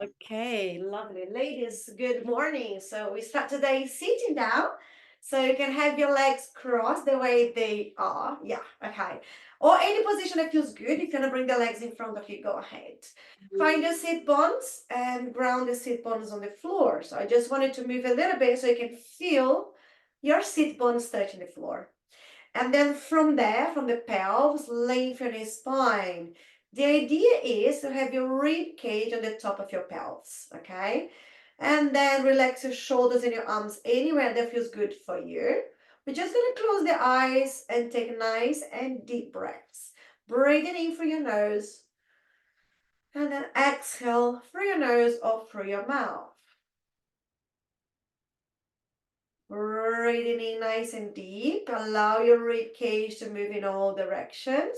Okay, lovely. Ladies, good morning. So we start today sitting down. So you can have your legs crossed the way they are. Yeah, okay. Or any position that feels good. If you want to bring the legs in front of you, go ahead. Find your sit bones and ground the sit bones on the floor. So I just wanted to move a little bit so you can feel your sit bones touching the floor. And then from there, from the pelvis, lengthen your spine. The idea is to have your rib cage on the top of your pelvis, okay? And then relax your shoulders and your arms anywhere that feels good for you. We're just gonna close the eyes and take nice and deep breaths. Breathing in through your nose and then exhale through your nose or through your mouth. Breathing in nice and deep. Allow your rib cage to move in all directions.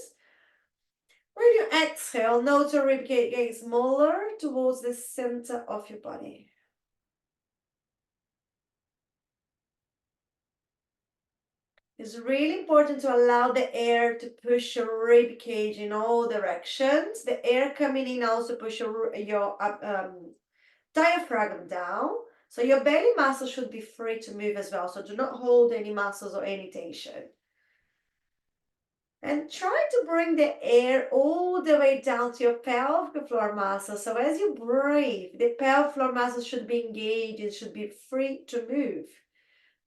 When you exhale, note your rib cage getting smaller towards the center of your body. It's really important to allow the air to push your rib cage in all directions. The air coming in also push your diaphragm down. So your belly muscle should be free to move as well. So do not hold any muscles or any tension. And try to bring the air all the way down to your pelvic floor muscle. So as you breathe, the pelvic floor muscle should be engaged, it should be free to move.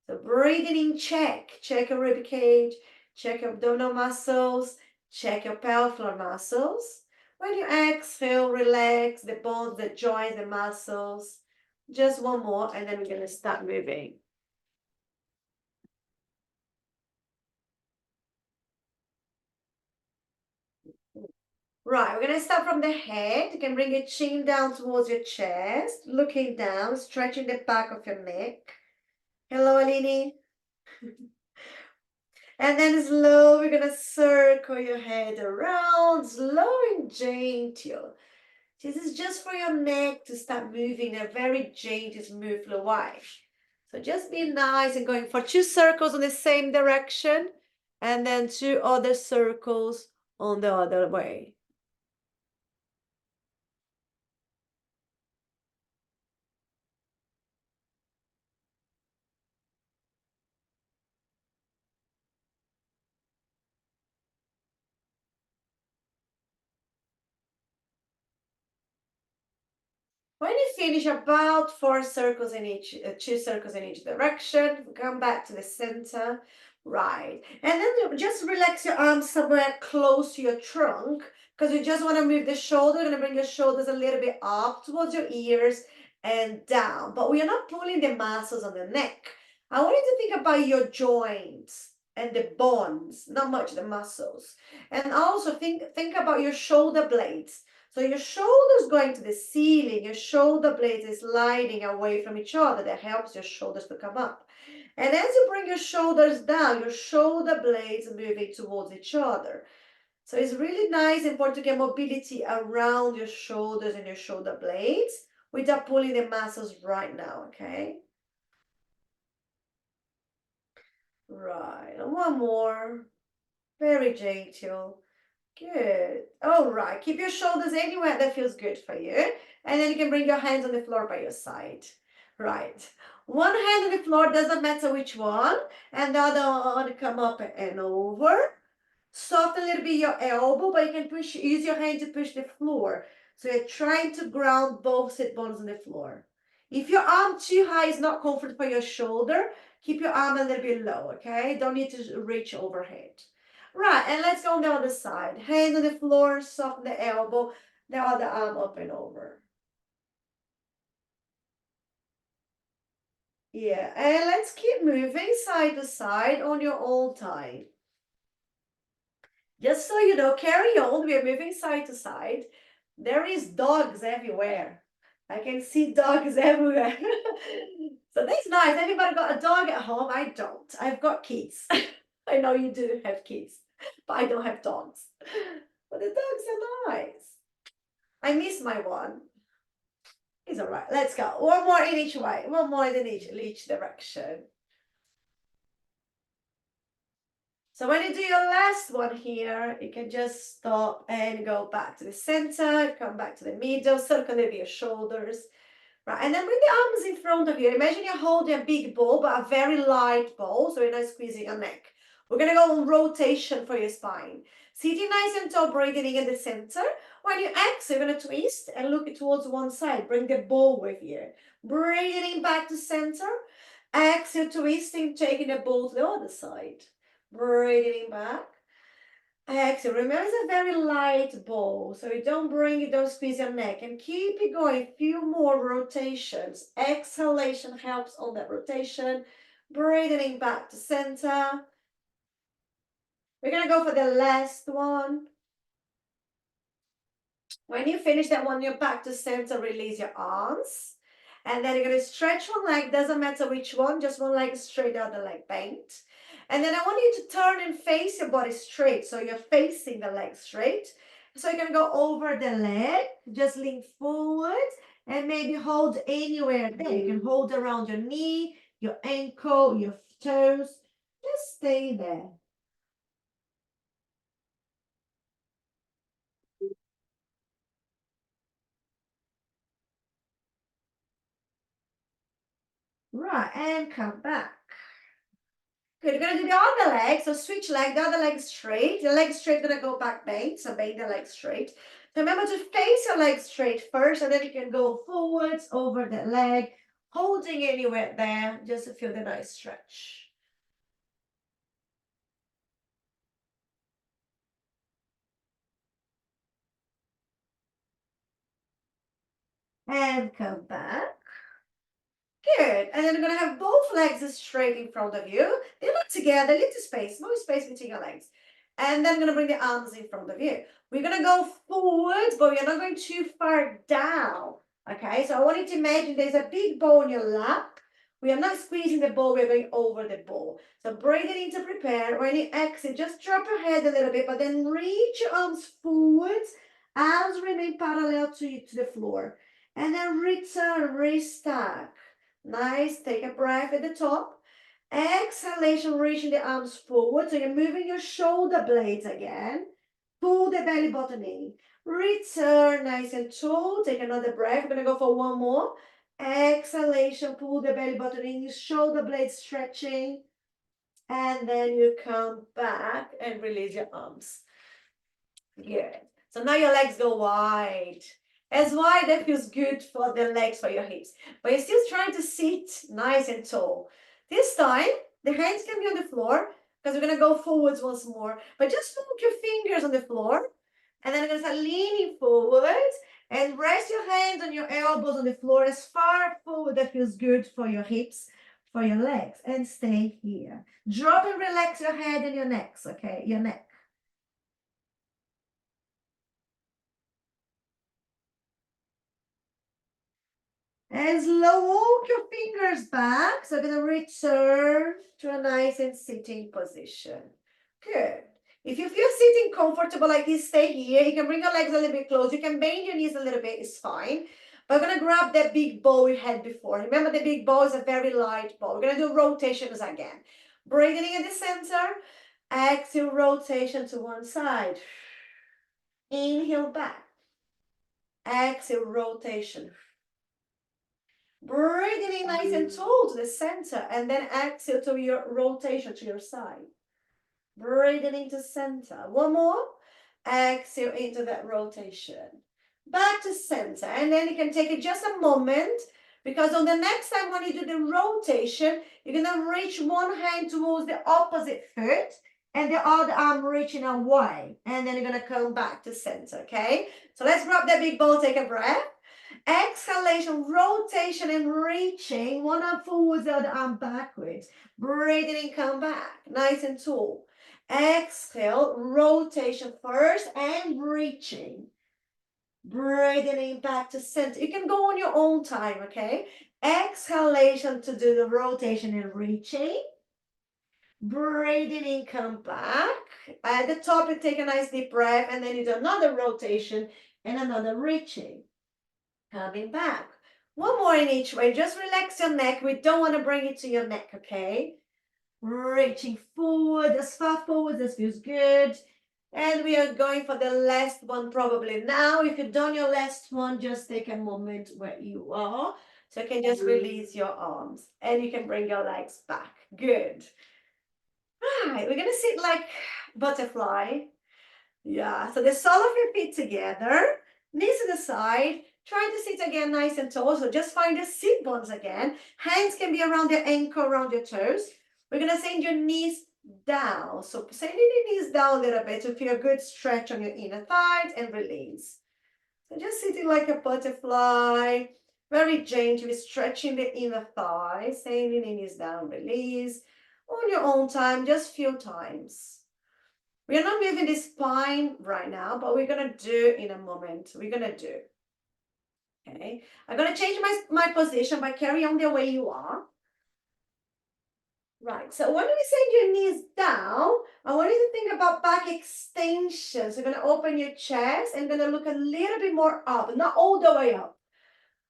So breathing in, check your rib cage, check your abdominal muscles, check your pelvic floor muscles. When you exhale, relax the bones, the joints, the muscles. Just one more, and then we're going to start moving. Right, we're going to start from the head. You can bring your chin down towards your chest, looking down, stretching the back of your neck. Hello, Aline. And then slow, we're going to circle your head around, slow and gentle. This is just for your neck to start moving in a very gentle, smooth way. So just be nice and going for 2 circles on the same direction, and then 2 other circles on the other way. When you finish about 4 circles in each, 2 circles in each direction, come back to the center, right. And then just relax your arms somewhere close to your trunk, because you just want to move the shoulder. You're going to bring your shoulders a little bit up towards your ears and down, but we are not pulling the muscles on the neck. I want you to think about your joints and the bones, not much the muscles. And also think about your shoulder blades. So your shoulders going to the ceiling, your shoulder blades is sliding away from each other. That helps your shoulders to come up. And as you bring your shoulders down, your shoulder blades moving towards each other. So it's really nice, important to get mobility around your shoulders and your shoulder blades without pulling the muscles right now, okay? Right, and one more. Very gentle. Good. All right. Keep your shoulders anywhere that feels good for you. And then you can bring your hands on the floor by your side. Right. One hand on the floor, doesn't matter which one. And the other one come up and over. Soften a little bit your elbow, but you can use your hand to push the floor. So you're trying to ground both sit bones on the floor. If your arm too high is not comfortable for your shoulder, keep your arm a little bit low, okay? Don't need to reach overhead. Right, and let's go on the other side. Hand on the floor, soften the elbow, the other arm up and over. Yeah, and let's keep moving side to side on your own time. Just so you know, carry on. We are moving side to side. There is dogs everywhere. I can see dogs everywhere. So that's nice. Everybody got a dog at home? I don't. I've got kids. I know you do have kids, but I don't have dogs. But the dogs are nice. I miss my one. It's all right. Let's go. One more in each way. One more in each direction. So when you do your last one here, you can just stop and go back to the center, come back to the middle, circle a little bit your shoulders, right? And then bring the arms in front of you. Imagine you're holding a big ball, but a very light ball, so you're not squeezing your neck. We're gonna go on rotation for your spine. Sitting nice and tall, breathing in the center. When you exhale, you're gonna twist and look towards one side. Bring the ball with you. Breathing back to center. Exhale, twisting, taking the ball to the other side. Breathing back. Exhale. Remember, it's a very light ball, so you don't bring it, don't squeeze your neck, and keep it going. A few more rotations. Exhalation helps on that rotation. Breathing back to center. We're gonna go for the last one. When you finish that one, you're back to center, release your arms. And then you're gonna stretch one leg, doesn't matter which one, just one leg straight, the other leg bent. And then I want you to turn and face your body straight. So you're facing the leg straight. So you're gonna go over the leg, just lean forward and maybe hold anywhere there. You can hold around your knee, your ankle, your toes. Just stay there. Right, and come back. Good, you're gonna do the other leg, so switch leg, the other leg straight. The leg straight, gonna go back bend, so bend the leg straight. So remember to face your leg straight first, and then you can go forwards over the leg, holding anywhere there, just to feel the nice stretch. And come back. Good. And then you're going to have both legs straight in front of you. They're not together, little space, more space between your legs. And then going to bring the arms in front of you. We're going to go forward, but we're not going too far down. Okay, so I want you to imagine there's a big ball in your lap. We are not squeezing the ball, we're going over the ball. So breathing in to prepare. When you exhale, just drop your head a little bit, but then reach your arms forwards. Arms remain parallel to you to the floor. And then return, restack. Nice. Take a breath at the top. Exhalation, reaching the arms forward. So you're moving your shoulder blades again. Pull the belly button in. Return nice and tall. Take another breath. We're going to go for one more. Exhalation, pull the belly button in. Shoulder blades stretching. And then you come back and release your arms. Good. So now your legs go wide. As wide, that feels good for the legs, for your hips. But you're still trying to sit nice and tall. This time, the hands can be on the floor because we're going to go forwards once more. But just put your fingers on the floor. And then you're going to start leaning forward and rest your hands on your elbows on the floor as far forward that feels good for your hips, for your legs. And stay here. Drop and relax your head and your necks, okay? Your neck. And slow walk your fingers back. So we're going to return to a nice and sitting position. Good. If you feel sitting comfortable like this, stay here. You can bring your legs a little bit close. You can bend your knees a little bit, it's fine. But we're going to grab that big ball we had before. Remember, the big ball is a very light ball. We're going to do rotations again. Breathing in the center. Exhale, rotation to one side. Inhale back. Exhale, rotation. Breathing in nice and tall to the center, and then exhale to your rotation to your side. Breathing into center. One more. Exhale into that rotation. Back to center, and then you can take it just a moment, because on the next time when you do the rotation, you're gonna reach one hand towards the opposite foot and the other arm reaching away, and then you're gonna come back to center, okay? So let's grab that big ball, take a breath. Exhalation, rotation and reaching. One arm forwards, the other arm backwards. Breathing in, come back. Nice and tall. Exhale, rotation first and reaching. Breathing in back to center. You can go on your own time, okay? Exhalation to do the rotation and reaching. Breathing in, come back. At the top, you take a nice deep breath, and then you do another rotation and another reaching. Coming back. One more in each way. Just relax your neck. We don't want to bring it to your neck, okay? Reaching forward, as far forward as feels good. And we are going for the last one probably now. If you've done your last one, just take a moment where you are. So you can just release your arms and you can bring your legs back. Good. Right, we're gonna sit like butterfly. Yeah, so the sole of your feet together, knees to the side. Try to sit again nice and tall. So just find the sit bones again. Hands can be around your ankle, around your toes. We're gonna send your knees down. So sending the knees down a little bit to feel a good stretch on your inner thighs and release. So just sitting like a butterfly, very gently stretching the inner thighs, sending the knees down, release. On your own time, just few times. We are not moving the spine right now, but we're gonna do in a moment. We're gonna do. Okay. I'm gonna change my position, but carry on the way you are. Right. So when we send your knees down, I want you to think about back extension. So you're gonna open your chest and gonna look a little bit more up, not all the way up.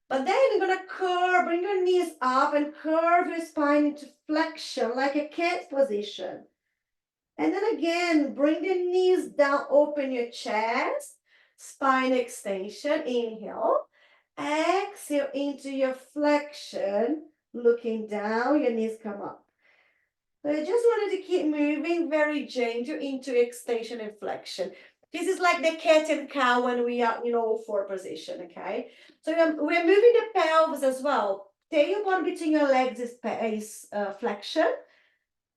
But then you're gonna curve, bring your knees up and curve your spine into flexion, like a cat position. And then again, bring the knees down, open your chest, spine extension, inhale. Exhale into your flexion, looking down, your knees come up. So I just wanted to keep moving very gentle into extension and flexion. This is like the cat and cow when we are, four position, okay? So we're moving the pelvis as well. Tailbone between your legs is flexion.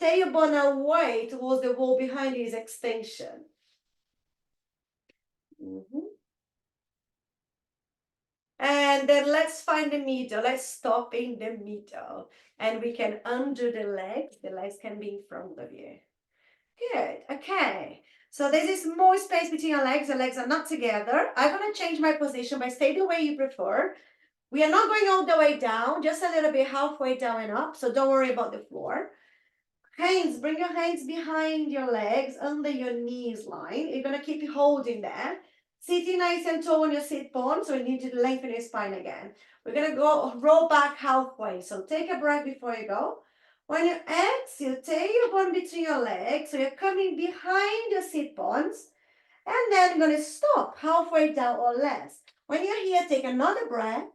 Tailbone away towards the wall behind you is extension. And then let's find the middle. Let's stop in the middle. And we can undo the legs. The legs can be in front of you. Good. Okay. So this is more space between your legs. The legs are not together. I'm going to change my position by stay the way you prefer. We are not going all the way down, just a little bit halfway down and up. So don't worry about the floor. Hands, bring your hands behind your legs, under your knees line. You're going to keep holding there. Sitting nice and tall on your sit bone, so you need to lengthen your spine again. We're going to go roll back halfway. So take a breath before you go. When you exhale, tailbone between your legs, so you're coming behind your sit bones. And then you're going to stop halfway down or less. When you're here, take another breath.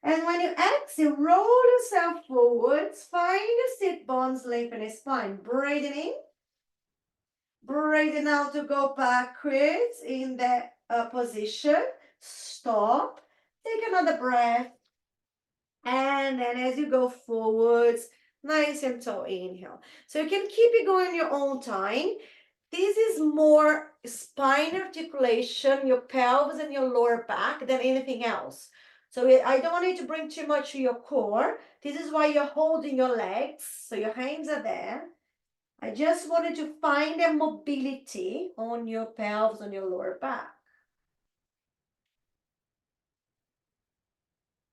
And when you exhale, roll yourself forwards, find the sit bones, lengthen your spine. Breathing in, breathing out to go backwards in that position. Stop, take another breath. And then as you go forwards, nice and tall, inhale. So you can keep it going your own time. This is more spine articulation, your pelvis and your lower back than anything else. So I don't want you to bring too much to your core. This is why you're holding your legs. So your hands are there. I just wanted to find a mobility on your pelvis, on your lower back.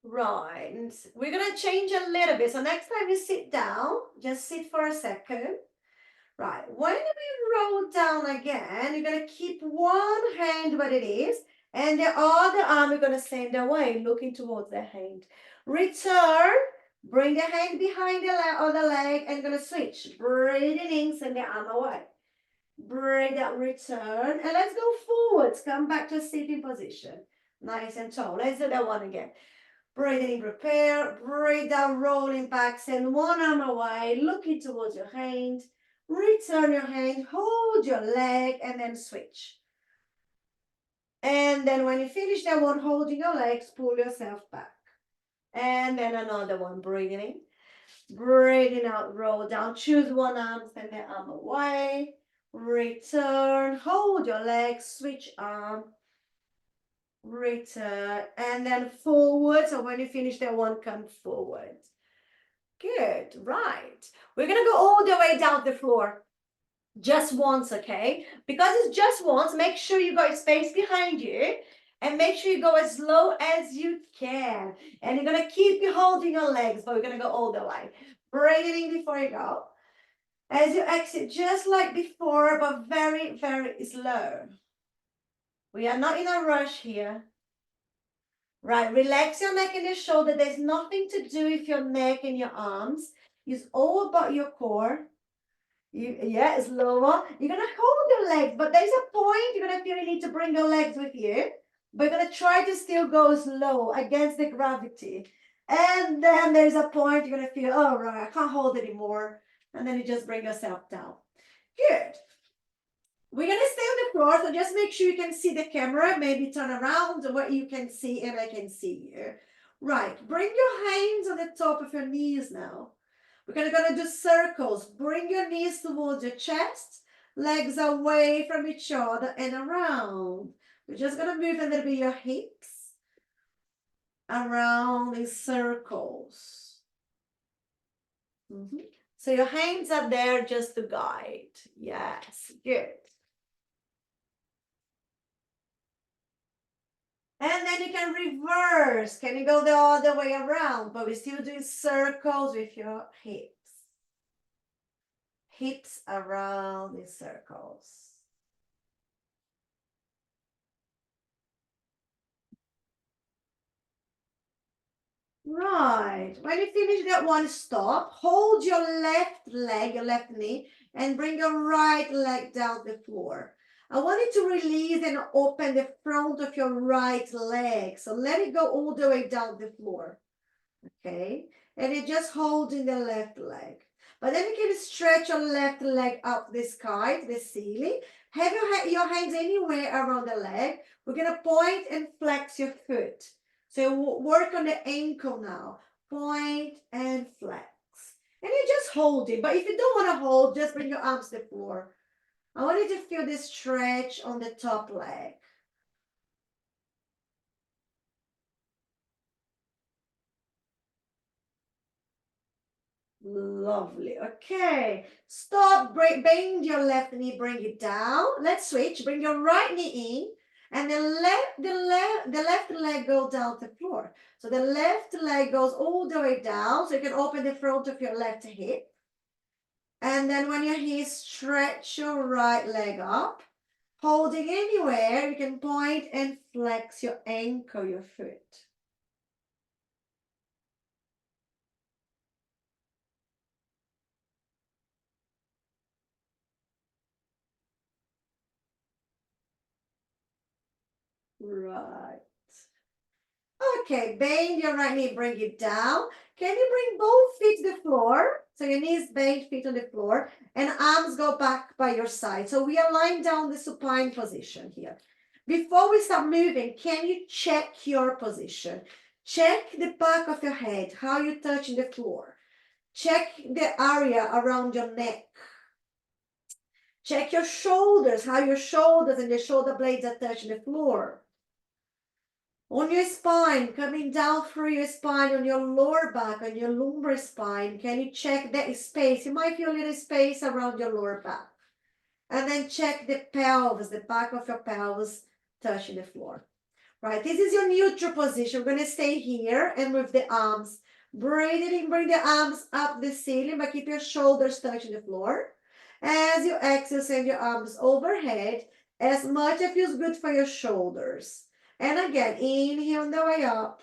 Right. And we're going to change a little bit. So next time you sit down, just sit for a second. Right, when we roll down again, you're going to keep one hand where it is, and the other arm you're going to send away, looking towards the hand. Return, bring the hand behind the other leg, and you're going to switch. Breathing in, send the arm away. Breathe out, return, and let's go forwards. Come back to sitting position. Nice and tall. Let's do that one again. Breathing in, prepare. Breathe out, rolling back, send one arm away, looking towards your hand. Return your hand, hold your leg, and then switch. And then when you finish that one, holding your legs, pull yourself back. And then another one, breathing in. Breathing out, roll down. Choose one arm, send the arm away. Return, hold your legs, switch arm. Return, and then forward. So when you finish that one, come forward. Good, right. We're gonna go all the way down the floor. Just once, okay? Because it's just once, make sure you got space behind you and make sure you go as low as you can. And you're gonna keep holding your legs, but we're gonna go all the way. Breathing before you go. As you exit, just like before, but very, very slow. We are not in a rush here. Right, relax your neck and your shoulder. There's nothing to do with your neck and your arms. It's all about your core. Yeah, it's lower. You're gonna hold your legs, but there's a point you're gonna feel you need to bring your legs with you. But you're gonna try to still go slow against the gravity. And then there's a point you're gonna feel, oh right, I can't hold anymore. And then you just bring yourself down. Good. We're gonna stay on the floor, so just make sure you can see the camera. Maybe turn around where you can see and I can see you. Right, bring your hands on the top of your knees now. We're gonna do circles. Bring your knees towards your chest, legs away from each other and around. We're just gonna move a little bit your hips around in circles. So your hands are there just to guide. Yes, good. And then you can reverse. Can you go the other way around? But we're still doing circles with your hips. Hips around in circles. Right. When you finish that one, stop. Hold your left leg, your left knee, and bring your right leg down the floor. I want you to release and open the front of your right leg. So let it go all the way down the floor. Okay. And you're just holding the left leg. But then you can stretch your left leg up the sky, to the ceiling. Have your hands anywhere around the leg. We're going to point and flex your foot. So work on the ankle now. Point and flex. And you just hold it. But if you don't want to hold, just bring your arms to the floor. I want you to feel this stretch on the top leg. Lovely. Okay. Stop. Bend your left knee. Bring it down. Let's switch. Bring your right knee in. And then let the left leg go down the floor. So the left leg goes all the way down. So you can open the front of your left hip. And then when you're here, stretch your right leg up. Holding anywhere, you can point and flex your ankle, your foot. Right. Okay, bend your right knee, bring it down. Can you bring both feet to the floor? So your knees bend, feet on the floor, and arms go back by your side. So we are lying down the supine position here. Before we start moving, can you check your position? Check the back of your head, how you're touching the floor. Check the area around your neck. Check your shoulders, how your shoulders and the shoulder blades are touching the floor. On your spine, coming down through your spine, on your lower back, on your lumbar spine, can you check that space? You might feel a little space around your lower back. And then check the pelvis, the back of your pelvis touching the floor. Right, this is your neutral position. We're going to stay here and move the arms. Breathe it in, bring the arms up the ceiling, but keep your shoulders touching the floor. As you exhale, send your arms overhead as much as feels good for your shoulders. And again, inhale on the way up.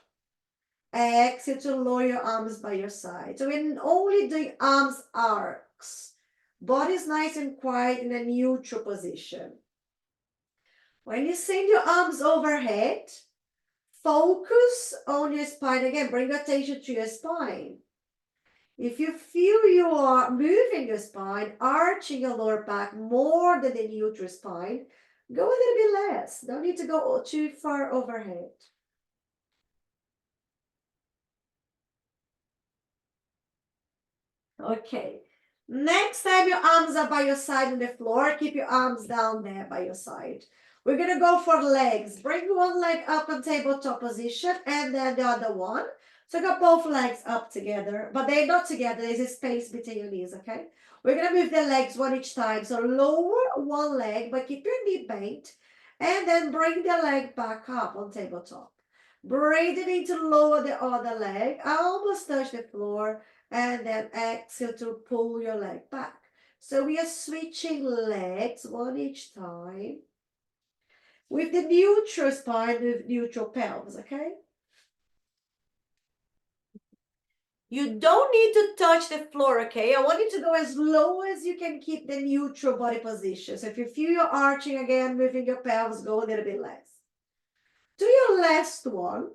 Exhale to lower your arms by your side. So we're only doing arms arcs. Body's nice and quiet in a neutral position. When you send your arms overhead, focus on your spine again. Bring attention to your spine. If you feel you are moving your spine, arching your lower back more than the neutral spine, go a little bit less. Don't need to go too far overhead. Okay. Next time your arms are by your side on the floor, keep your arms down there by your side. We're going to go for legs. Bring one leg up on tabletop position and then the other one. So got both legs up together, but they're not together. There's a space between your knees, okay? We're going to move the legs one each time. So lower one leg, but keep your knee bent. And then bring the leg back up on tabletop. Breathe it in to lower the other leg. Almost touch the floor. And then exhale to pull your leg back. So we are switching legs one each time. With the neutral spine, with neutral pelvis, okay? You don't need to touch the floor, okay? I want you to go as low as you can, keep the neutral body position. So if you feel your arching again, moving your pelvis, go a little bit less. Do your last one.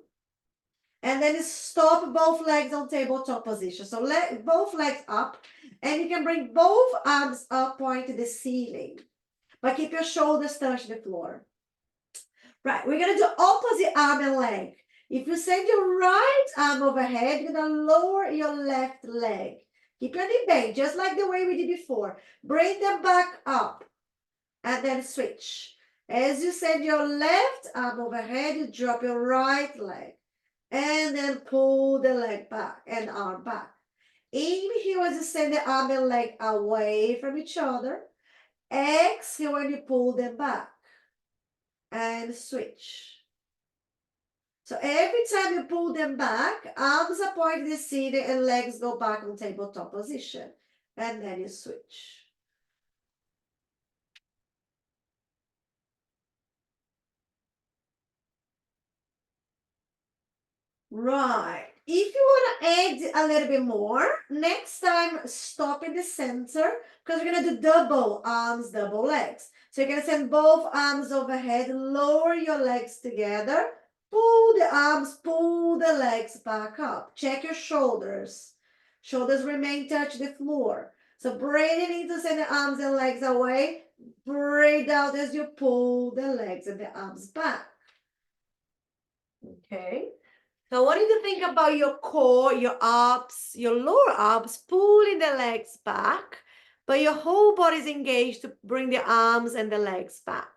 And then stop both legs on tabletop position. So both legs up. And you can bring both arms up, point to the ceiling. But keep your shoulders touch the floor. Right, we're gonna do opposite arm and leg. If you send your right arm overhead, you're gonna lower your left leg. Keep your knee bent, just like the way we did before. Bring them back up and then switch. As you send your left arm overhead, you drop your right leg and then pull the leg back and arm back. Inhale as you send the arm and leg away from each other. Exhale when you pull them back and switch. So every time you pull them back, arms are pointed to the ceiling and legs go back on tabletop position. And then you switch. Right. If you want to add a little bit more, next time stop in the center because we're going to do double arms, double legs. So you're going to send both arms overhead, lower your legs together, pull the arms, pull the legs back up. Check your shoulders. Shoulders remain touch the floor. So breathe in to send the arms and legs away. Breathe out as you pull the legs and the arms back. Okay. So I want you to think about your core, your abs, your lower abs, pulling the legs back, but your whole body is engaged to bring the arms and the legs back.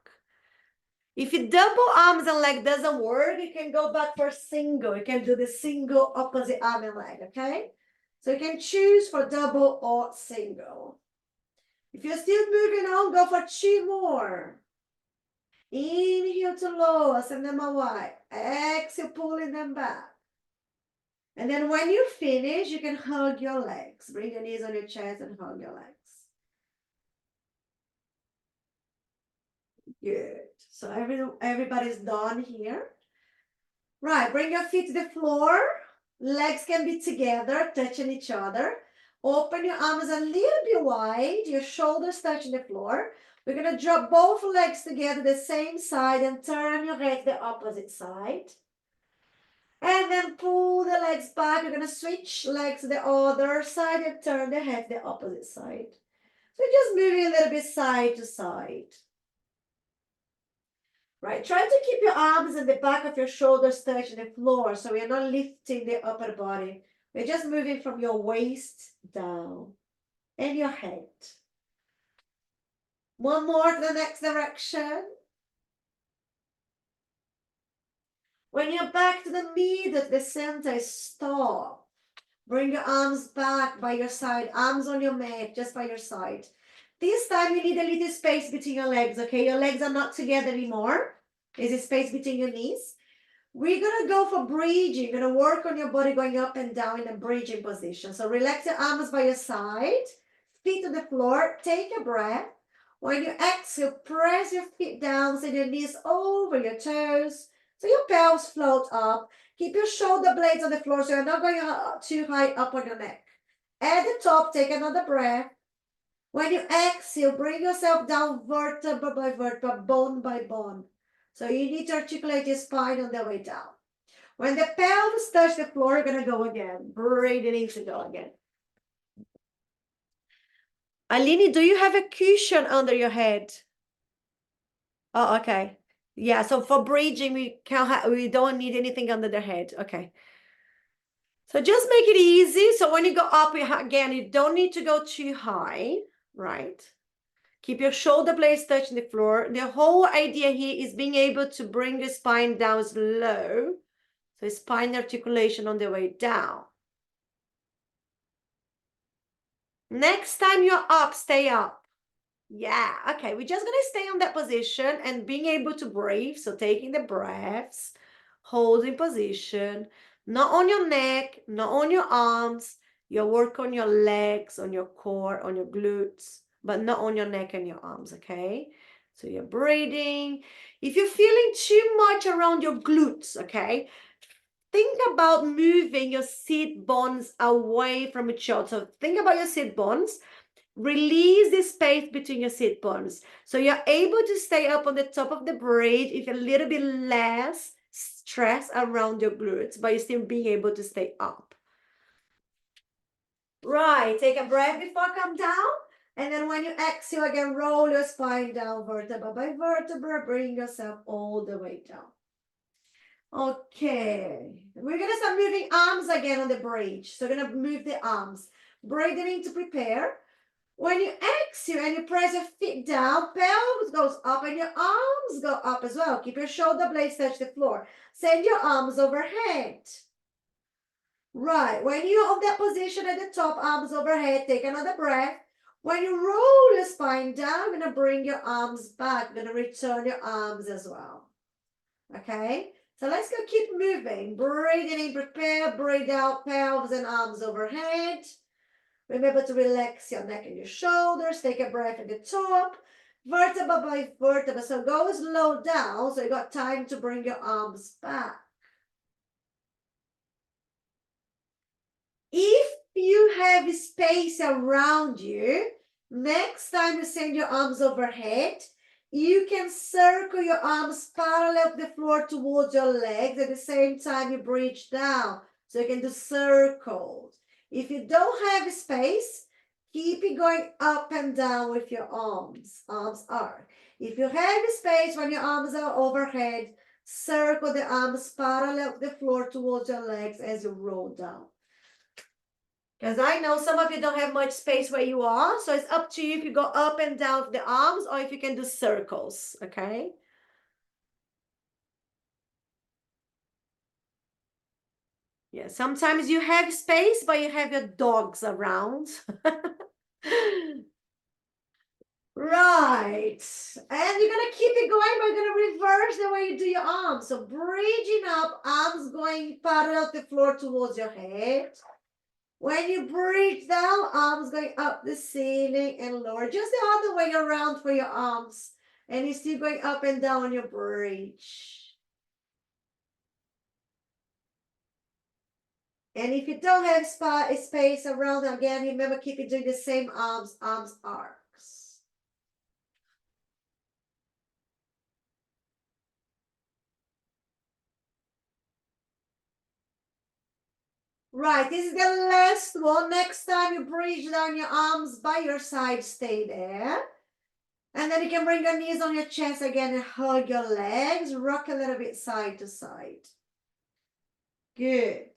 If you double arms and leg doesn't work, you can go back for single. You can do the single opposite arm and leg, okay? So you can choose for double or single. If you're still moving on, go for 2 more. Inhale to lower, send them away. Exhale, pulling them back. And then when you finish, you can hug your legs. Bring your knees on your chest and hug your legs. Good. So everybody's done here. Right, bring your feet to the floor. Legs can be together, touching each other. Open your arms a little bit wide. Your shoulders touching the floor. We're going to drop both legs together the same side and turn your head the opposite side. And then pull the legs back. You're going to switch legs to the other side and turn the head the opposite side. So just moving a little bit side to side. Right, try to keep your arms and the back of your shoulders touching the floor so we're not lifting the upper body. We're just moving from your waist down and your head. One more to the next direction. When you're back to the middle, the center, stop. Bring your arms back by your side, arms on your mat, just by your side. This time you need a little space between your legs, okay? Your legs are not together anymore. There's a space between your knees. We're gonna go for bridging. You're gonna work on your body going up and down in a bridging position. So relax your arms by your side, feet on the floor, take a breath. When you exhale, press your feet down, send your knees over your toes, so your pelvis float up. Keep your shoulder blades on the floor so you're not going too high up on your neck. At the top, take another breath. When you exhale, bring yourself down vertebra by vertebra, bone by bone. So you need to articulate your spine on the way down. When the pelvis touch the floor, you're going to go again. Breathe it in to go again. Aline, do you have a cushion under your head? Oh, okay. Yeah, so for bridging, we don't need anything under the head. Okay. So just make it easy. So when you go up again, you don't need to go too high, right? Keep your shoulder blades touching the floor. The whole idea here is being able to bring the spine down slow. So spine articulation on the way down. Next time you're up, stay up. Yeah, okay. We're just going to stay on that position and being able to breathe. So taking the breaths, holding position, not on your neck, not on your arms. You work on your legs, on your core, on your glutes, but not on your neck and your arms, okay? So you're breathing. If you're feeling too much around your glutes, okay, think about moving your sit bones away from each other. So think about your sit bones. Release the space between your sit bones. So you're able to stay up on the top of the bridge with a little bit less stress around your glutes, but you're still being able to stay up. Right, take a breath before come down. And then when you exhale again, roll your spine down vertebra by vertebra, bring yourself all the way down. Okay, we're gonna start moving arms again on the bridge. So we're gonna move the arms. Breathing in to prepare. When you exhale and you press your feet down, pelvis goes up and your arms go up as well. Keep your shoulder blades touch the floor. Send your arms overhead. Right, when you're on that position at the top, arms overhead, take another breath. When you roll your spine down, you're gonna bring your arms back. You're gonna return your arms as well. Okay, so let's go keep moving. Breathing in, prepare, breathe out, pelvis and arms overhead. Remember to relax your neck and your shoulders. Take a breath at the top, vertebra by vertebra. So go slow down so you got time to bring your arms back. If you have space around you, next time you send your arms overhead, you can circle your arms parallel to the floor towards your legs. At the same time, you bridge down. So you can do circles. If you don't have space, keep it going up and down with your arms. Arms are. If you have space when your arms are overhead, circle the arms parallel to the floor towards your legs as you roll down. Because I know some of you don't have much space where you are, so it's up to you if you go up and down with the arms or if you can do circles, okay? Yeah, sometimes you have space, but you have your dogs around. Right. And you're going to keep it going, but you're going to reverse the way you do your arms. So bridging up, arms going parallel to the floor towards your head. When you breathe down, arms going up the ceiling and lower. Just the other way around for your arms. And you're still going up and down on your bridge. And if you don't have space around, again, remember, keep it doing the same arms arcs. Right, this is the last one. Next time you bridge down your arms by your side, stay there. And then you can bring your knees on your chest again and hug your legs. Rock a little bit side to side. Good.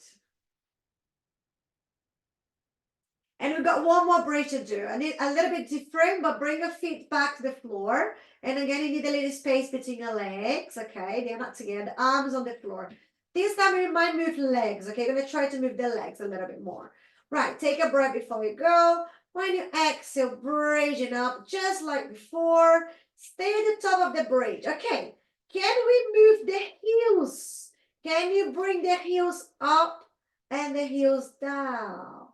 And we've got one more bridge to do. I need a little bit different, but bring your feet back to the floor. And again, you need a little space between your legs. Okay, they're not together. Arms on the floor. This time we might move legs. Okay, you're going to try to move the legs a little bit more. Right, take a breath before you go. When you exhale, bridging up just like before. Stay at the top of the bridge. Okay, can we move the heels? Can you bring the heels up and the heels down?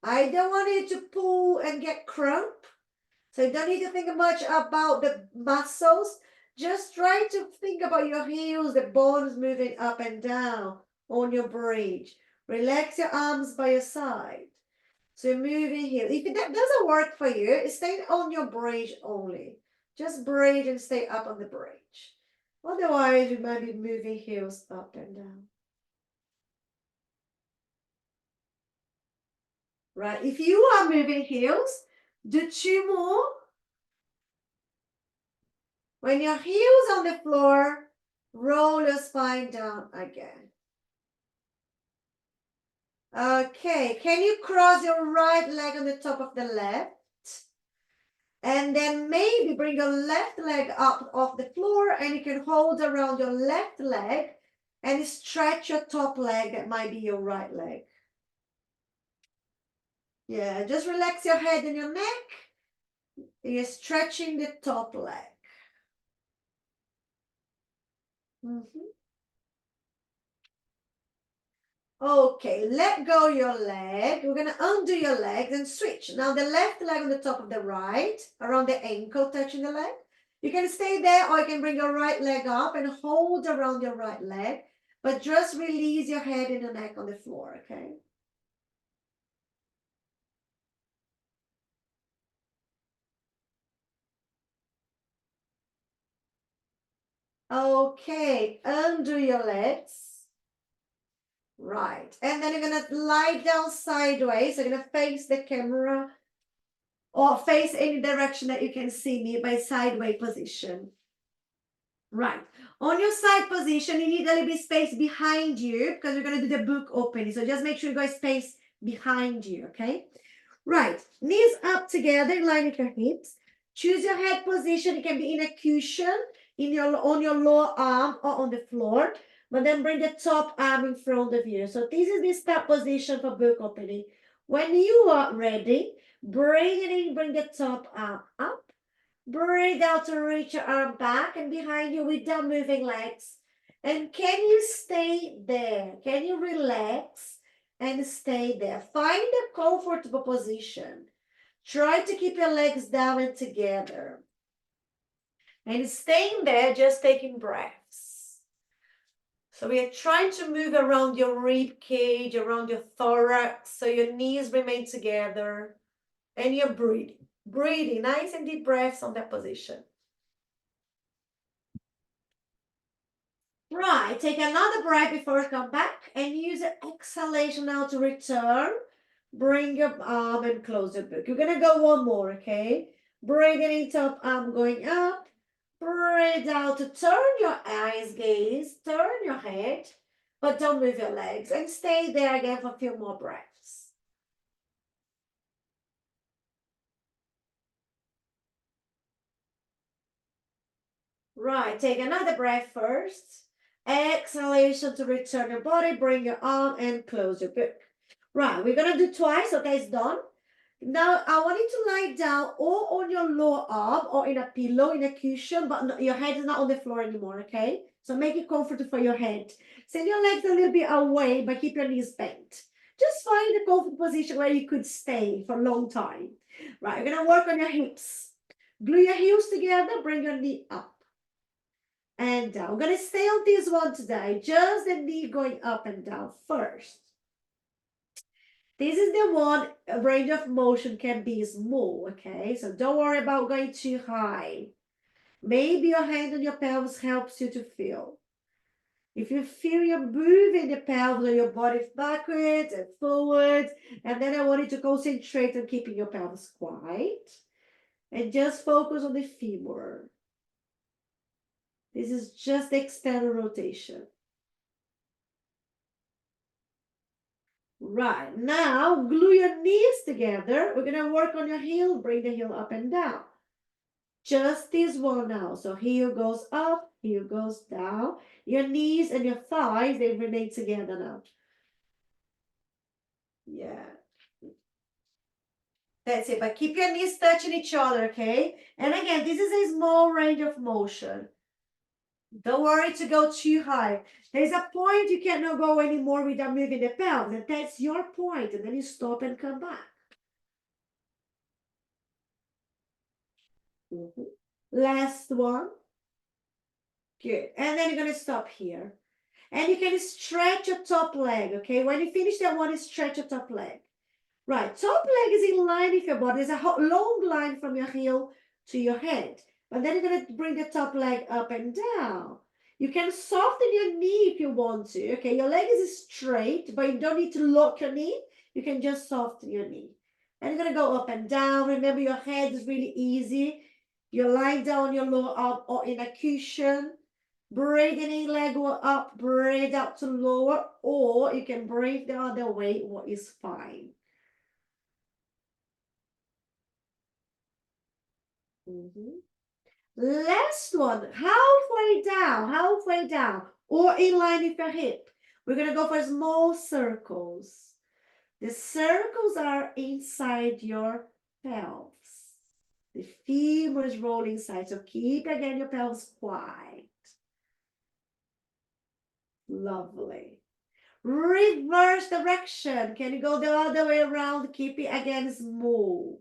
I don't want you to pull and get cramp. So you don't need to think much about the muscles. Just try to think about your heels, the bones moving up and down on your bridge. Relax your arms by your side. So you're moving here. If that doesn't work for you, stay on your bridge only. Just bridge and stay up on the bridge. Otherwise, you might be moving heels up and down. Right, if you are moving heels, do 2 more. When your heels on the floor, roll your spine down again. Okay, can you cross your right leg on the top of the left? And then maybe bring your left leg up off the floor and you can hold around your left leg and stretch your top leg. That might be your right leg. Yeah, just relax your head and your neck. You're stretching the top leg. Okay, let go your leg. We're going to undo your legs and switch. Now the left leg on the top of the right, around the ankle, touching the leg. You can stay there or you can bring your right leg up and hold around your right leg. but just release your head and your neck on the floor, okay? Okay, undo your legs. Right, and then you're gonna lie down sideways. You're gonna face the camera or face any direction that you can see me by sideways position. Right, on your side position, you need a little bit space behind you because we're gonna do the book opening. So just make sure you got space behind you, okay? Right, knees up together in line with your hips. Choose your head position. It can be in a cushion, on your lower arm or on the floor. But then bring the top arm in front of you. So this is the start position for book opening. When you are ready, bring it in, bring the top arm up. Breathe out to reach your arm back and behind you without moving legs. And can you stay there? Can you relax and stay there? Find a comfortable position. Try to keep your legs down and together. And staying there, just taking breaths. So we are trying to move around your rib cage, around your thorax, so your knees remain together. And you're breathing. Breathing, nice and deep breaths on that position. Right, take another breath before you come back and use an exhalation now to return. Bring your arm and close your book. You're gonna go one more, okay? Breathing in, top arm going up. Breathe out to turn your eyes, gaze, turn your head, but don't move your legs and stay there again for a few more breaths. Right, take another breath first. Exhalation to return your body, bring your arm and close your book. Right, we're gonna do twice, okay, it's done. Now I want you to lie down or on your lower arm or in a pillow, in a cushion, but your head is not on the floor anymore, okay? So make it comfortable for your head. Send your legs a little bit away, but keep your knees bent. Just find a comfortable position where you could stay for a long time. Right, you're gonna work on your hips. Glue your heels together, bring your knee up and down. We're gonna stay on this one today, just the knee going up and down first. This is the one range of motion can be small, okay? So don't worry about going too high. Maybe your hand on your pelvis helps you to feel. If you feel you're moving the pelvis or your body backwards and forwards, and then I want you to concentrate on keeping your pelvis quiet and just focus on the femur. This is just the external rotation. Right, now glue your knees together. We're gonna work on your heel, bring the heel up and down. Just this one now. So heel goes up, heel goes down. Your knees and your thighs, they remain together now. Yeah. That's it, but keep your knees touching each other, okay? And again, this is a small range of motion. Don't worry to go too high. There's a point you cannot go anymore without moving the pelvis, and that's your point, and then you stop and come back. Last one. Good. And then you're going to stop here. And you can stretch your top leg, okay? When you finish that one, stretch your top leg. Right, top leg is in line with your body. There's a long line from your heel to your head. But then you're going to bring the top leg up and down. You can soften your knee if you want to, okay? Your leg is straight, but you don't need to lock your knee. You can just soften your knee. And you're going to go up and down. Remember, your head is really easy. You're lying down on your lower arm or in a cushion. Breathing in, leg go up, breathe out to lower, or you can breathe the other way, what is fine. Last one, halfway down, or in line with your hip. We're gonna go for small circles. The circles are inside your pelvis. The femur is rolling inside, so keep again your pelvis quiet. Lovely. Reverse direction. Can you go the other way around? Keep it again small.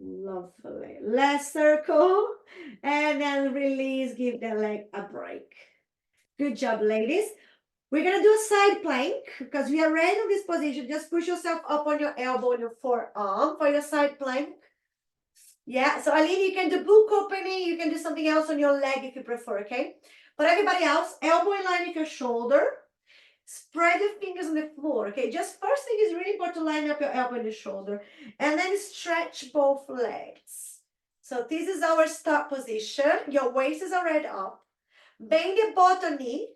Lovely. Last circle. And then release, give the leg a break. Good job, ladies. We're going to do a side plank because we are ready in this position. Just push yourself up on your elbow and your forearm for your side plank. Yeah, so Aline, you can do book opening. You can do something else on your leg if you prefer, okay? But everybody else, elbow in line with your shoulder. Spread your fingers on the floor, okay? Just first thing is really important to line up your elbow and your shoulder. And then stretch both legs. So this is our start position. Your waist is already up. Bend the bottom knee.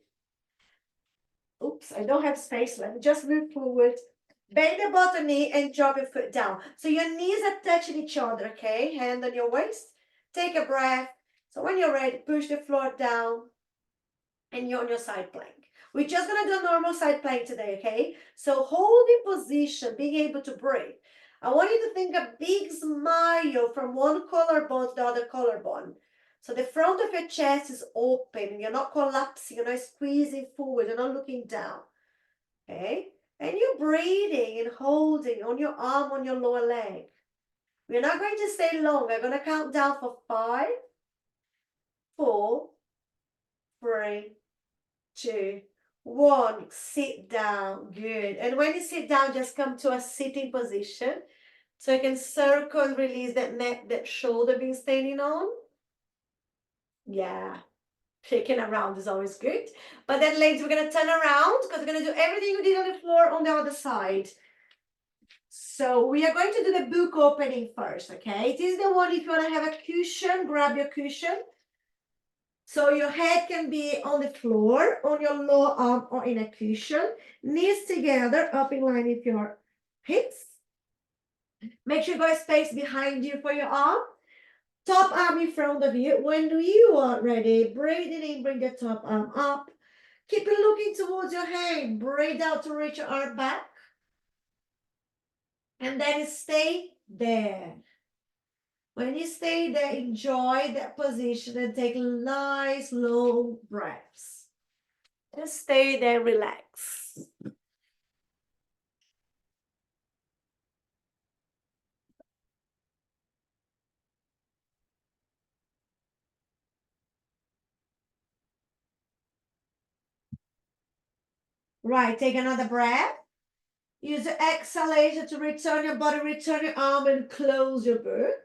Oops, I don't have space. Let me just move forward. Bend the bottom knee and drop your foot down. So your knees are touching each other, okay? Hand on your waist. Take a breath. So when you're ready, push the floor down and you're on your side plank. We're just gonna do a normal side plank today, okay? So hold in position, being able to breathe. I want you to think a big smile from one collarbone to the other collarbone. So the front of your chest is open. You're not collapsing. You're not squeezing forward. You're not looking down. Okay? And you're breathing and holding on your arm, on your lower leg. We're not going to stay long. I'm going to count down for 5, 4, 3, 2, 1. Sit down. Good. And when you sit down, just come to a sitting position. So you can circle and release that neck, that shoulder being standing on. Yeah. Shaking around is always good. But then ladies, we're going to turn around because we're going to do everything we did on the floor on the other side. So we are going to do the book opening first, okay? This is the one if you want to have a cushion, grab your cushion. So your head can be on the floor, on your lower arm, or in a cushion. Knees together, up in line with your hips. Make sure you got space behind you for your arm. Top arm in front of you. When you are ready, breathe in, bring the top arm up. Keep it looking towards your hand. Breathe out to reach your arm back. And then stay there. When you stay there, enjoy that position and take nice, long breaths. Just stay there, relax. Right, take another breath. Use the exhalation to return your body, return your arm, and close your book.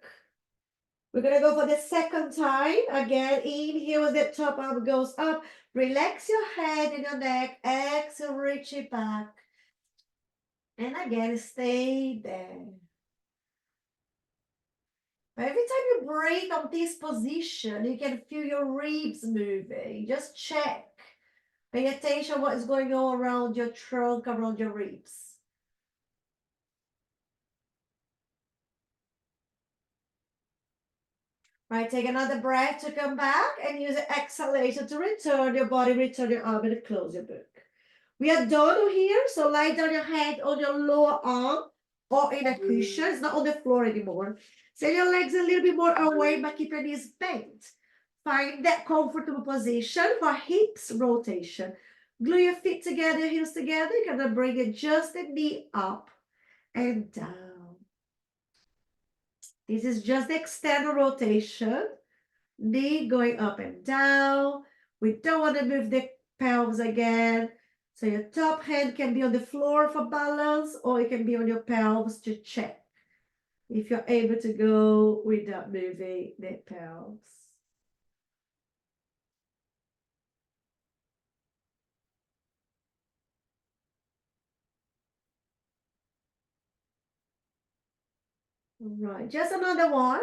We're going to go for the second time. Again, inhale as the top arm goes up. Relax your head and your neck. Exhale, reach it back. And again, stay there. Every time you breathe on this position, you can feel your ribs moving. Just check. Pay attention what is going on around your trunk, around your ribs. Right, take another breath to come back and use the exhalation to return your body, return your arm, and close your book. We are done here, so lie down your head on your lower arm or in a cushion. It's not on the floor anymore. Send your legs a little bit more away, but keep your knees bent. Find that comfortable position for hips rotation. Glue your feet together, your heels together. You're gonna bring it just the knee up and down. This is just the external rotation. Knee going up and down. We don't want to move the pelvis again. So your top hand can be on the floor for balance, or it can be on your pelvis to check if you're able to go without moving the pelvis. Right, just another one.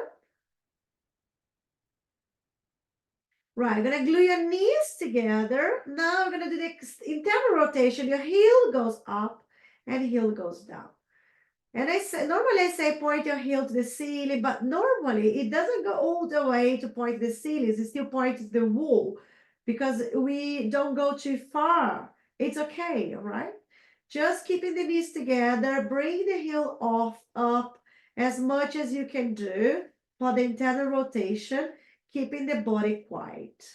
Right, I'm gonna glue your knees together. Now we're gonna do the internal rotation. Your heel goes up and heel goes down. And normally I say point your heel to the ceiling, but normally it doesn't go all the way to point the ceiling. It still points to the wall because we don't go too far. It's okay, all right? Just keeping the knees together, bring the heel off up as much as you can do for the internal rotation, keeping the body quiet.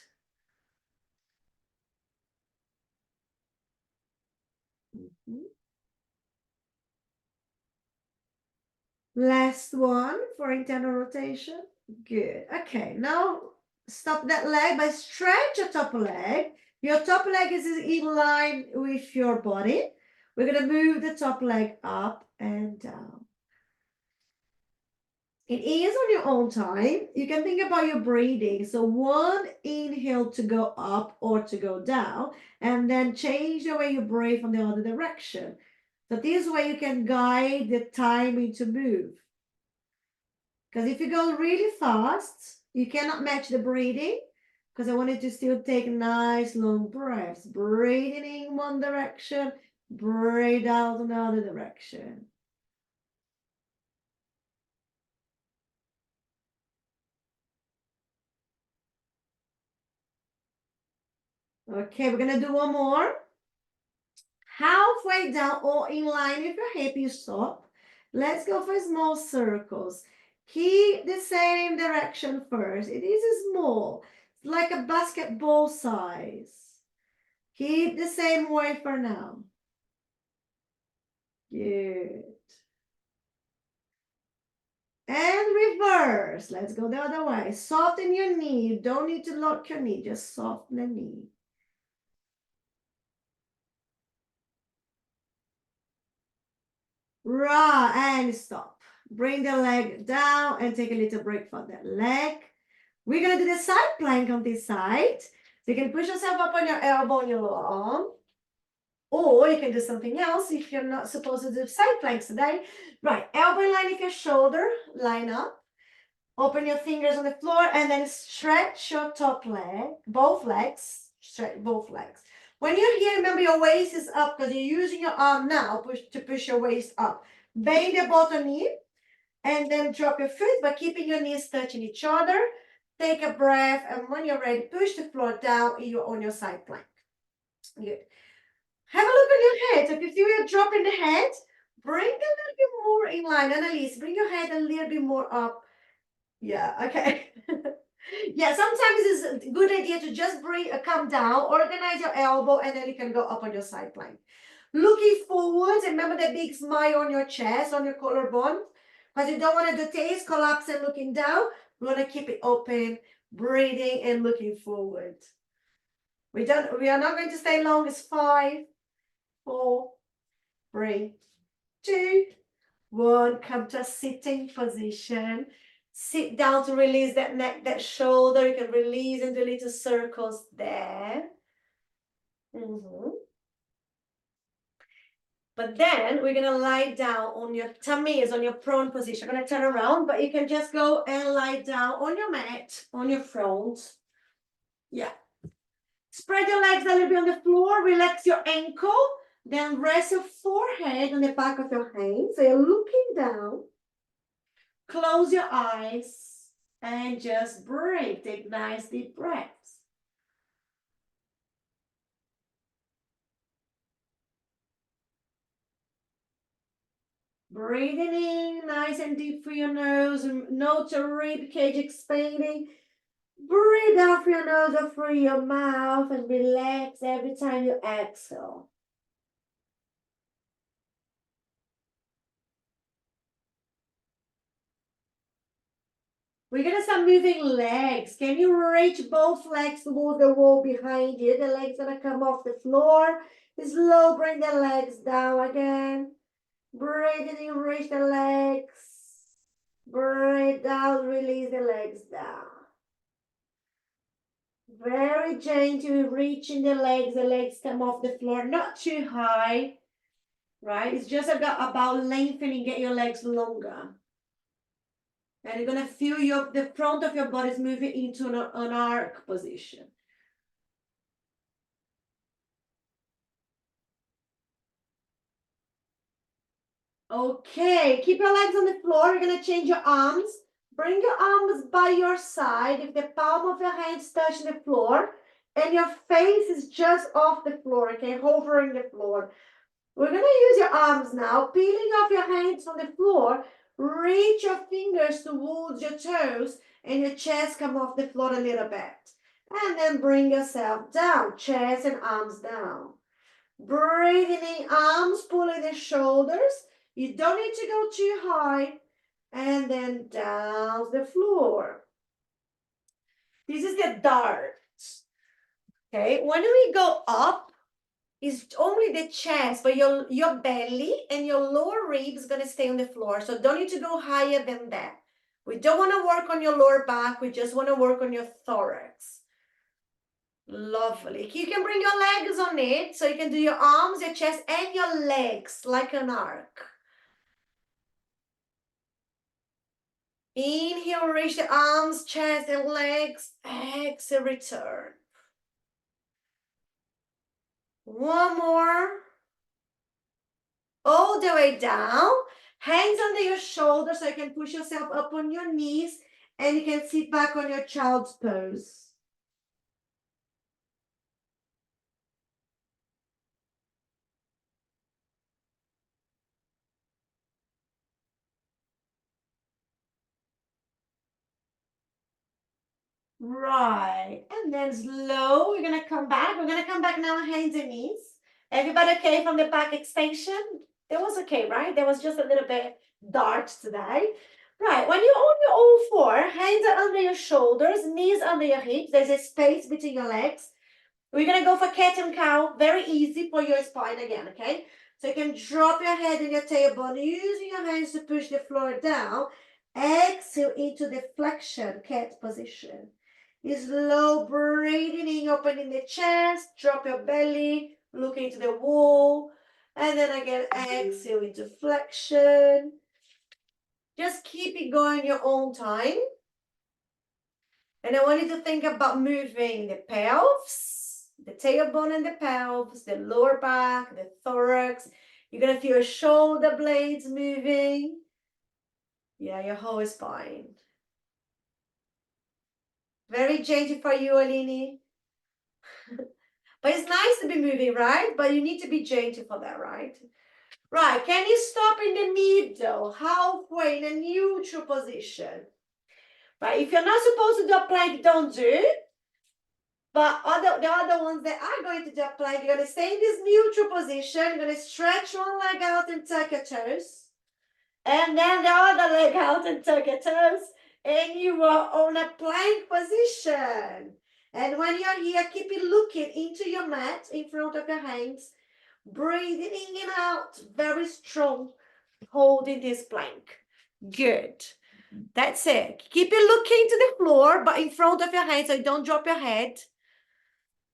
Last one for internal rotation. Good. Okay, now stop that leg by stretch your top leg. Your top leg is in line with your body. We're going to move the top leg up and down. It is on your own time. You can think about your breathing. So one inhale to go up or to go down, and then change the way you breathe from the other direction. So this way you can guide the timing to move. Because if you go really fast, you cannot match the breathing. Because I wanted to still take nice long breaths. Breathing in one direction, breathe out another direction. Okay, we're gonna do one more. Halfway down or in line with your hip, you stop. Let's go for small circles. Keep the same direction first. It is small, like a basketball size. Keep the same way for now. Good. And reverse. Let's go the other way. Soften your knee. You don't need to lock your knee. Just soften the knee. Right, and stop. Bring the leg down and take a little break for that leg. We're going to do the side plank on this side. So you can push yourself up on your elbow and your lower arm. Or you can do something else if you're not supposed to do side planks today. Right, elbow in line with your shoulder, line up. Open your fingers on the floor and then stretch your top leg, both legs, stretch both legs. When you're here, remember your waist is up because you're using your arm now to push your waist up. Bend your bottom knee and then drop your foot by keeping your knees touching each other. Take a breath, and when you're ready, push the floor down. You're on your side plank. Good. Have a look at your head. So if you feel you're dropping the head, bring a little bit more in line. Annalise, bring your head a little bit more up. Yeah, okay. Yeah, sometimes it's a good idea to just come down, organize your elbow, and then you can go up on your side plank. Looking forward, remember the big smile on your chest, on your collarbone, because you don't want the taste collapse and looking down. We want to keep it open, breathing and looking forward. We are not going to stay long. It's 5, 4, 3, 2, 1. Come to a sitting position. Sit down to release that neck, that shoulder. You can release into little circles there. But then we're gonna lie down on your tummy, is on your prone position. I'm gonna turn around, but you can just go and lie down on your mat, on your front. Yeah. Spread your legs a little bit on the floor, relax your ankle, then rest your forehead on the back of your hand. So you're looking down. Close your eyes and just breathe. Take nice deep breaths. Breathing in nice and deep through your nose. Note your rib cage expanding. Breathe out through your nose or through your mouth and relax every time you exhale. We're going to start moving legs. Can you reach both legs towards the wall behind you? The legs going to come off the floor. Slow, bring the legs down again. Breathe in, reach the legs. Breathe out, release the legs down. Very gentle, reaching the legs come off the floor, not too high, right? It's just about lengthening, get your legs longer. And you're gonna feel the front of your body is moving into an arc position. Okay, keep your legs on the floor. You're gonna change your arms. Bring your arms by your side. If the palm of your hands touch the floor and your face is just off the floor, okay, hovering the floor. We're gonna use your arms now, peeling off your hands from the floor. Reach your fingers towards your toes and your chest come off the floor a little bit. And then bring yourself down, chest and arms down. Breathing in, arms pulling the shoulders. You don't need to go too high. and then down the floor. This is the dart. Okay, when we go up, it's only the chest, but your belly and your lower ribs gonna stay on the floor. So don't need to go higher than that. We don't want to work on your lower back. We just want to work on your thorax. Lovely. You can bring your legs on it, so you can do your arms, your chest, and your legs like an arc. Inhale, reach the arms, chest, and legs. Exhale, return. One more. All the way down. Hands under your shoulders so you can push yourself up on your knees and you can sit back on your child's pose. Right, and then slow, we're gonna come back. We're gonna come back now, hands and knees. Everybody okay from the back extension? That was okay, right? There was just a little bit dart today. Right, when you're on your all four, hands are under your shoulders, knees under your hips. There's a space between your legs. We're gonna go for cat and cow, very easy for your spine again, okay? So you can drop your head and your tailbone using your hands to push the floor down. Exhale into the flexion, cat position. Slow breathing in, opening the chest, drop your belly, look into the wall, and then again, exhale into flexion. Just keep it going your own time. And I want you to think about moving the pelvis, the tailbone and the pelvis, the lower back, the thorax. You're going to feel your shoulder blades moving. Yeah, your whole spine. Very gentle for you, Alini. But it's nice to be moving, right? But you need to be gentle for that, right? Right, can you stop in the middle, halfway in a neutral position? Right, if you're not supposed to do a plank, don't do it. But the other ones that are going to do a plank, you're going to stay in this neutral position. You're going to stretch one leg out and tuck your toes. And then the other leg out and tuck your toes. And you are on a plank position. And when you're here, keep it looking into your mat in front of your hands. Breathing in and out, very strong, holding this plank. Good. That's it. Keep it looking to the floor, but in front of your hands so you don't drop your head.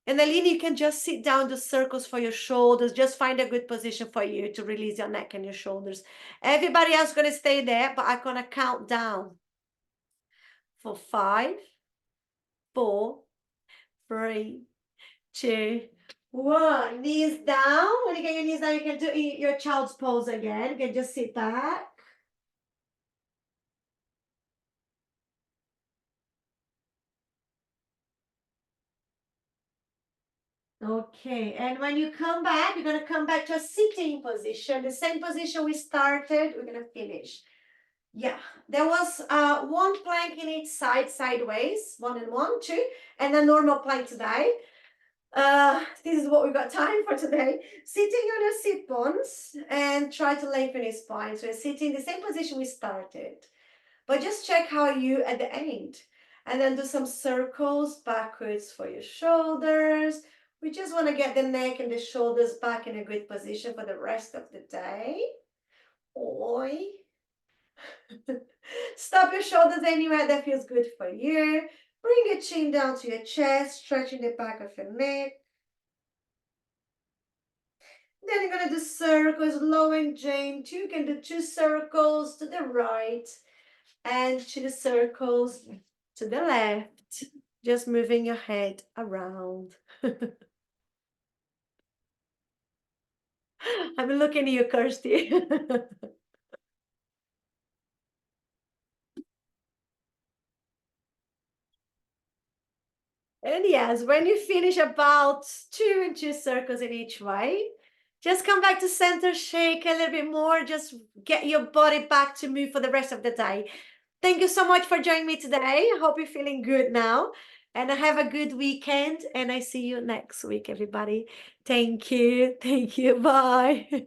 And Aline, you can just sit down, do circles for your shoulders. Just find a good position for you to release your neck and your shoulders. Everybody else is going to stay there, but I'm going to count down. For 5, 4, 3, 2, 1. Knees down. When you get your knees down, you can do your child's pose again. You can just sit back. Okay, and when you come back, you're going to come back to a sitting position, the same position we started. We're going to finish. Yeah, there was one plank in each side, sideways, 1 and 1, 2, and a normal plank today. This is what we've got time for today. Sitting on your sit bones and try to lengthen your spine. So you're sitting in the same position we started, but just check how you at the end. And then do some circles backwards for your shoulders. We just want to get the neck and the shoulders back in a good position for the rest of the day. Oi. Stop your shoulders anywhere that feels good for you. Bring your chin down to your chest, stretching the back of your neck. Then you're going to do circles, low and gentle. You can do 2 circles to the right and 2 circles to the left. Just moving your head around. I'm looking at you, Kirsty. And yes, when you finish about 2 and 2 circles in each way, just come back to center, shake a little bit more, just get your body back to move for the rest of the day. Thank you so much for joining me today. I hope you're feeling good now. And have a good weekend. And I see you next week, everybody. Thank you. Thank you. Bye.